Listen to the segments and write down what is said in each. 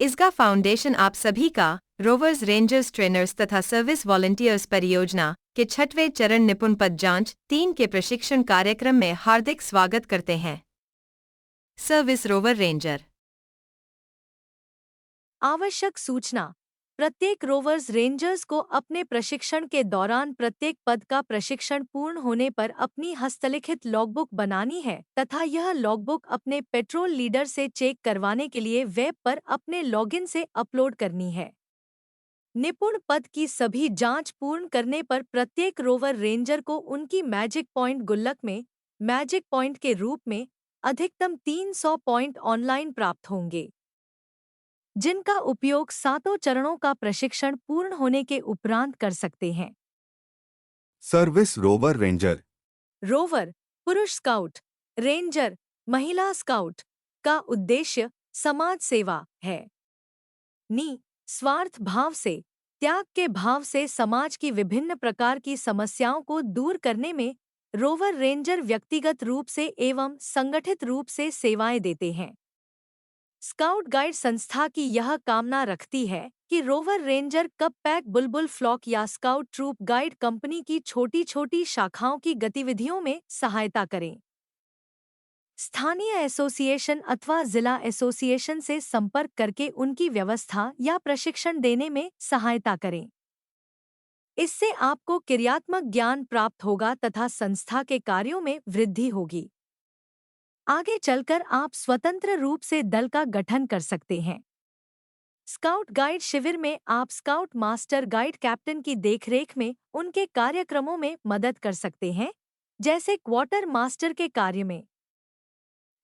इसका फाउंडेशन आप सभी का रोवर्स रेंजर्स ट्रेनर्स तथा सर्विस वॉलंटियर्स परियोजना के 6वें चरण निपुण पद जांच 3 के प्रशिक्षण कार्यक्रम में हार्दिक स्वागत करते हैं। Service rover ranger. आवश्यक सूचना। प्रत्येक रोवर्स रेंजर्स को अपने प्रशिक्षण के दौरान प्रत्येक पद का प्रशिक्षण पूर्ण होने पर अपनी हस्तलिखित लॉगबुक बनानी है तथा यह लॉगबुक अपने पेट्रोल लीडर से चेक करवाने के लिए वेब पर अपने लॉगिन से अपलोड करनी है। निपुण पद की सभी जांच पूर्ण करने पर प्रत्येक रोवर रेंजर को उनकी मैजिक पॉइंट गुल्लक में मैजिक पॉइंट के रूप में अधिकतम 300 पॉइंट ऑनलाइन प्राप्त होंगे, जिनका उपयोग 7 चरणों का प्रशिक्षण पूर्ण होने के उपरांत कर सकते हैं। Service rover ranger. रोवर पुरुष स्काउट, रेंजर महिला स्काउट का उद्देश्य समाज सेवा है। स्वार्थ भाव से, त्याग के भाव से समाज की विभिन्न प्रकार की समस्याओं को दूर करने में रोवर रेंजर व्यक्तिगत रूप से एवं संगठित रूप से सेवाएं देते हैं। स्काउट गाइड संस्था की यह कामना रखती है कि रोवर रेंजर कप पैक बुलबुल फ्लॉक या स्काउट ट्रूप गाइड कंपनी की छोटी छोटी शाखाओं की गतिविधियों में सहायता करें। स्थानीय एसोसिएशन अथवा जिला एसोसिएशन से संपर्क करके उनकी व्यवस्था या प्रशिक्षण देने में सहायता करें। इससे आपको क्रियात्मक ज्ञान प्राप्त होगा तथा संस्था के कार्यों में वृद्धि होगी। आगे चलकर आप स्वतंत्र रूप से दल का गठन कर सकते हैं। स्काउट गाइड शिविर में आप स्काउट मास्टर गाइड कैप्टन की देखरेख में उनके कार्यक्रमों में मदद कर सकते हैं, जैसे क्वार्टर मास्टर के कार्य में।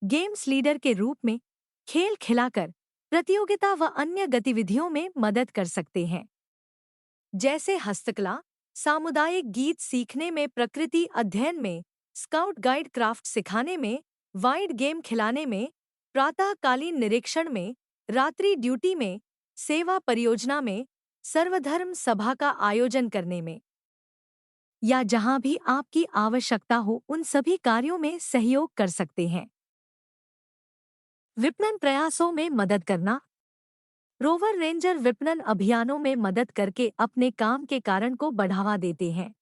गेम्स लीडर के रूप में खेल खिलाकर प्रतियोगिता व अन्य गतिविधियों में मदद कर सकते हैं, जैसे हस्तकला, सामुदायिक गीत सीखने में, प्रकृति अध्ययन में, स्काउट गाइड क्राफ्ट सिखाने में, वाइड गेम खिलाने में, प्रातःकालीन निरीक्षण में, रात्रि ड्यूटी में, सेवा परियोजना में, सर्वधर्म सभा का आयोजन करने में, या जहां भी आपकी आवश्यकता हो उन सभी कार्यों में सहयोग कर सकते हैं। विपणन प्रयासों में मदद करना। रोवर रेंजर विपणन अभियानों में मदद करके अपने काम के कारण को बढ़ावा देते हैं।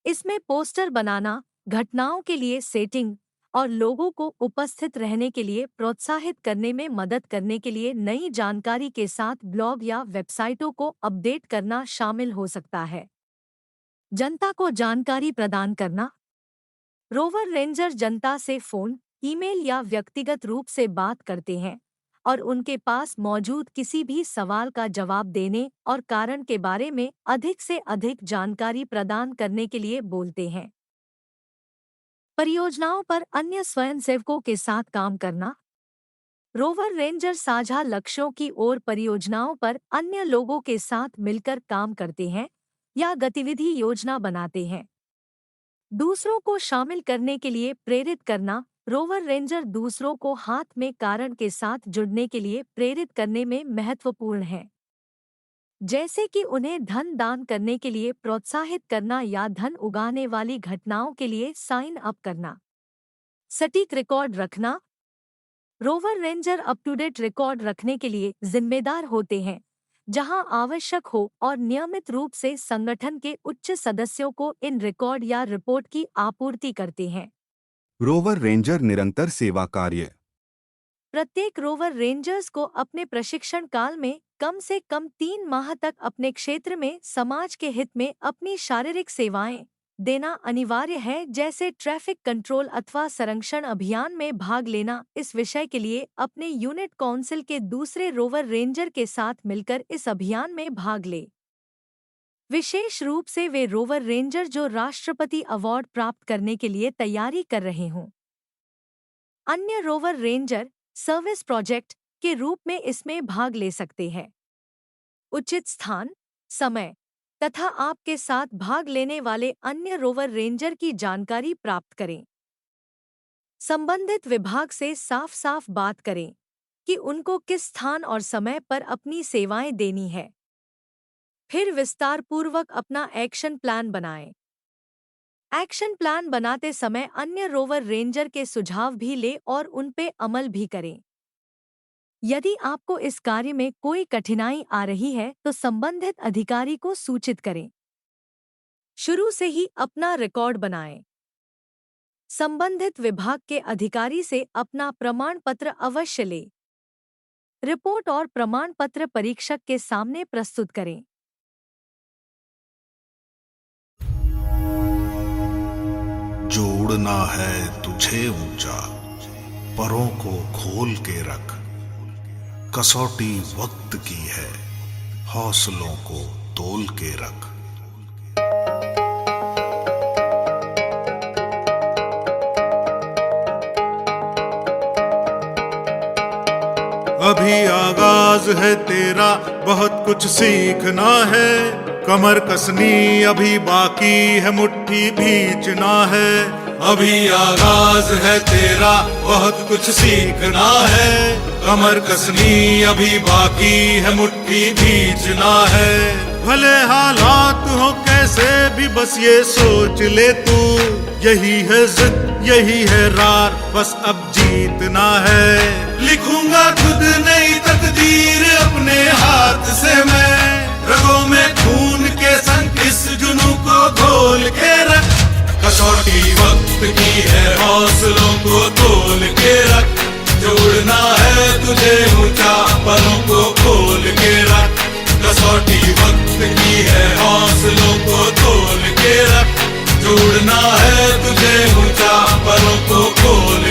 इसमें पोस्टर बनाना, घटनाओं के लिए सेटिंग और लोगों को उपस्थित रहने के लिए प्रोत्साहित करने में मदद करने के लिए नई जानकारी के साथ ब्लॉग या वेबसाइटों को अपडेट करना शामिल हो सकता है। जनता को जानकारी प्रदान करना। रोवर रेंजर जनता से फोन, ईमेल या व्यक्तिगत रूप से बात करते हैं और उनके पास मौजूद किसी भी सवाल का जवाब देने और कारण के बारे में अधिक से अधिक जानकारी प्रदान करने के लिए बोलते हैं। परियोजनाओं पर अन्य स्वयंसेवकों के साथ काम करना। रोवर रेंजर साझा लक्ष्यों की ओर परियोजनाओं पर अन्य लोगों के साथ मिलकर काम करते हैं या गतिविधि योजना बनाते हैं। दूसरों को शामिल करने के लिए प्रेरित करना। रोवर रेंजर दूसरों को हाथ में कारण के साथ जुड़ने के लिए प्रेरित करने में महत्वपूर्ण है, जैसे कि उन्हें धन दान करने के लिए प्रोत्साहित करना या धन उगाने वाली घटनाओं के लिए साइन अप करना। सटीक रिकॉर्ड रखना। Rover ranger up to date record रखने के लिए जिम्मेदार होते हैं, जहां आवश्यक हो, और नियमित रूप से संगठन के उच्च सदस्यों को इन रिकॉर्ड या रिपोर्ट की आपूर्ति करते हैं। रोवर रेंजर निरंतर सेवा कार्य। प्रत्येक रोवर रेंजर्स को अपने प्रशिक्षण काल में कम से कम 3 माह तक अपने क्षेत्र में समाज के हित में अपनी शारीरिक सेवाएं देना अनिवार्य है, जैसे ट्रैफिक कंट्रोल अथवा संरक्षण अभियान में भाग लेना। इस विषय के लिए अपने यूनिट काउंसिल के दूसरे रोवर रेंजर के साथ मिलकर इस अभियान में भाग ले। विशेष रूप से वे रोवर रेंजर जो राष्ट्रपति अवार्ड प्राप्त करने के लिए तैयारी कर रहे हों। अन्य रोवर रेंजर सर्विस प्रोजेक्ट के रूप में इसमें भाग ले सकते हैं। उचित स्थान, समय तथा आपके साथ भाग लेने वाले अन्य रोवर रेंजर की जानकारी प्राप्त करें। संबंधित विभाग से साफ साफ बात करें कि उनको किस स्थान और समय पर अपनी सेवाएं देनी है। फिर विस्तारपूर्वक अपना एक्शन प्लान बनाएं। एक्शन प्लान बनाते समय अन्य रोवर रेंजर के सुझाव भी ले और उन पे अमल भी करें। यदि आपको इस कार्य में कोई कठिनाई आ रही है तो संबंधित अधिकारी को सूचित करें। शुरू से ही अपना रिकॉर्ड बनाएं। संबंधित विभाग के अधिकारी से अपना प्रमाण पत्र अवश्य लें। रिपोर्ट और प्रमाण पत्र परीक्षक के सामने प्रस्तुत करें। जोड़ना है तुझे ऊंचा, परों को खोल के रख। कसौटी वक्त की है, हौसलों को तोल के रख। अभी आगाज है तेरा, बहुत कुछ सीखना है। कमर कसनी अभी बाकी है, मुट्ठी भींचना है। अभी आगाज है तेरा, बहुत कुछ सीखना है। कमर कसनी अभी बाकी है, मुट्ठी भींचना है। भले हालात हो कैसे भी, बस ये सोच ले तू, यही है जिद यही है रार, बस अब जीतना है। लिखूंगा खुद नई तकदीर अपने हाथ से मैं, रगों में खून के संग इस जुनून को घोल के रख। कसौटी वक्त की है, हौसलों को तोल के रख। जोड़ना है तुझे ऊंचा, परों को खोल के रख। कसौटी वक्त की है, हौसलों को तोल के रख। जोड़ना है तुझे ऊंचा, परों को खोल